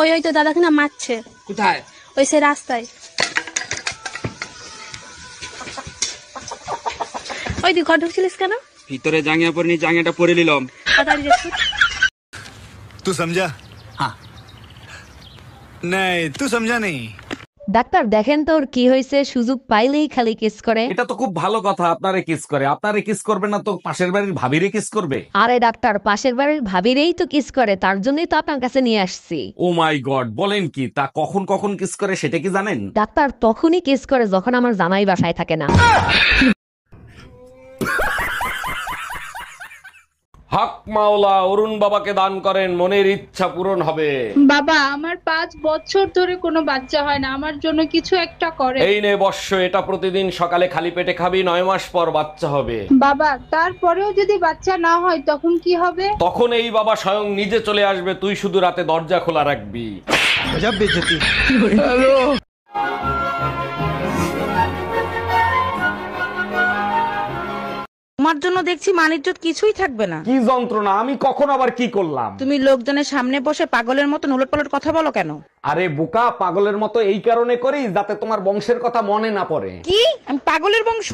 ওই ওই তো দাদাকে না মারছে। কোথায়? ওই সে রাস্তায়। ওই তুই ঘর ঢুকছিলিস কেন? ভিতরে জাঙ্গিয়া পরিনি, জাঙ্গিয়াটা পরে নিলাম। তাড়াতাড়ি যাচ্ছি। तू समझा? हाँ नहीं तू समझा नहीं। ডাক্তার দেখেন তো ওর কি হয়েছে, সুযোগ পাইলেই খালি কিস করে। এটা তো খুব ভালো কথা, আপনারে কিস করে। আপনারে কিস করবে না তো পাশের বাড়ির ভাবিরে কিস করবে? আরে ডাক্তার, পাশের বাড়ির ভাবিরেই তো কিস করে, তার জন্যই তো আপনার কাছে নিয়ে আসছি। ও মাই গড, বলেন কি? তা কখন কখন কিস করে সেটা কি জানেন? ডাক্তার তখনই কিস করে যখন আমার জামাই বাসায় থাকে না। হক মাওলা, অরুণ বাবাকে দান করেন, মনের ইচ্ছা পূরণ হবে। বাবা, আমার 5 বছর ধরে কোনো বাচ্চা হয় না, আমার জন্য কিছু একটা করে। এই নে বর্ষ, এটা প্রতিদিন সকালে খালি পেটে খাবি, 9 মাস পর বাচ্চা হবে। বাবা, তারপরেও যদি বাচ্চা না হয় তখন কি হবে? তখন এই বাবা স্বয়ং নিজে চলে আসবে, তুই শুধু রাতে দরজা খোলা রাখবি। गजब बेइज्जती। তোমার জন্য দেখছি মানিজ্জত কিছুই থাকবে না। কি যন্ত্রণা! আমি কখন আবার কি করলাম? তুমি লোকজনের সামনে বসে পাগলের মতো উলটপালট কথা বলো কেন? আরে বোকা, পাগলের মতো এই কারণে করি যাতে তোমার বংশের কথা মনে না পড়ে। কি আমি পাগলের বংশ?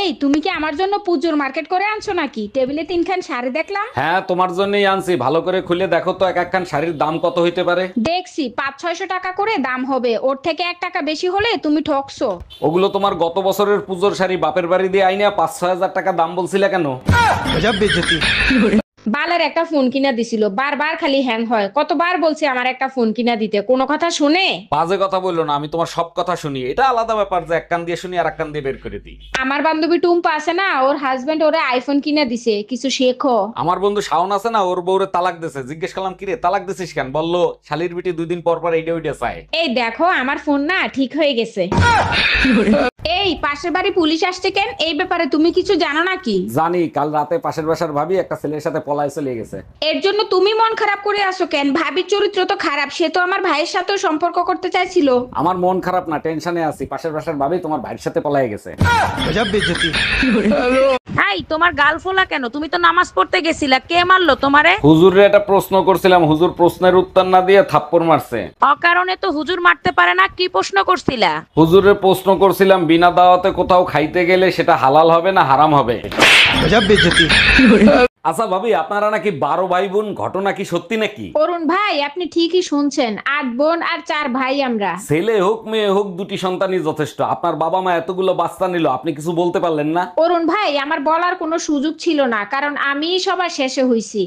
এই, তুমি কি আমার জন্য পুজোর মার্কেট করে আনছো নাকি? টেবিলে 3খান শাড়ি দেখলাম। হ্যাঁ, তোমার জন্যই আনছি। ভালো করে খুলে দেখো তো এক একখান শাড়ির দাম কত হইতে পারে। দেখছি 500-600 টাকা করে দাম হবে, ওর থেকে 1 টাকা বেশি হলে তুমি ঠকছো। ওগুলো তোমার গত বছরের পুজোর শাড়ি, বাপের বাড়ি দিয়ে আইনা 5-6 হাজার টাকা দাম বলছিলে কেন? गजब बेइज्जती। বালের একটা ফোন কিনা দিছিল, বারবার খালি হ্যাং হয়। কতবার বলছি আমার একটা ফোন কিনা দিতে, কোনো কথা শুনে? বাজে কথা বললো না, আমি তোমার সব কথা শুনি। এটা আলাদা ব্যাপার যে এক কান দিয়ে শুনি আর এক কান দিয়ে বের করে দিই। আমার বান্ধবী টুম্পা আছে না, ওর হাজবেন্ড ওরে আইফোন কিনা দিছে, কিছু শেখো। আমার বন্ধু শাওন আছে না, ওর বউরে তালাক দিছে। জিজ্ঞেস করলাম কিরে তালাক দিছিস কেন? বললো শালির বিটি 2 দিন পর পর এইটা ওইটা চায়। এই দেখো, আমার ফোন না ঠিক হয়ে গেছে। এই, পাশের বাড়ি পুলিশ আসছে কেন? এই ব্যাপারে তুমি কিছু জানো নাকি? জানি, কাল রাতে পাশের বাসার ভাবি একটা ছেলের সাথে পলায় চলে গেছে। এর জন্য তুমি মন খারাপ করে আসো কেন? ভাবির চরিত্র তো খারাপ, সে তো আমার ভাইয়ের সাথেও সম্পর্ক করতে চাইছিল। আমার মন খারাপ না, টেনশনে আছি। পাশের বাসার ভাবি তোমার ভাইয়ের সাথে পলায় গেছে। गजब बेइज्जती। এই তোমার গাল ফোলা কেন? তুমি তো নামাজ পড়তে গেছিলা, কে মারলো তোমারে? হুজুরে একটা প্রশ্ন করছিলাম, হুজুর প্রশ্নের উত্তর না দিয়ে থাপ্পড় মারছে। অকারণে তো হুজুর মারতে পারে না। কি প্রশ্ন করছিলা? হুজুরে প্রশ্ন করছিলাম, বিনা দাওয়াতে কোথাও খাইতে গেলে সেটা হালাল হবে না হারাম হবে? गजब बेइज्जती। আচ্ছা ভাবি, আপনারা নাকি 12 ভাই বোন, ঘটনা কি সত্যি নাকি? অরুণ ভাই, আপনি ঠিকই শুনছেন, 8 বোন আর 4 ভাই আমরা। ছেলে হোক মেয়ে হোক, 2টি সন্তানই যথেষ্ট। আপনার বাবা মা এতগুলো বাচ্চা নিল, আপনি কিছু বলতে পারলেন না? অরুণ ভাই, আমার বলার কোনো সুযোগ ছিল না, কারণ আমিই সবার শেষে হইছি।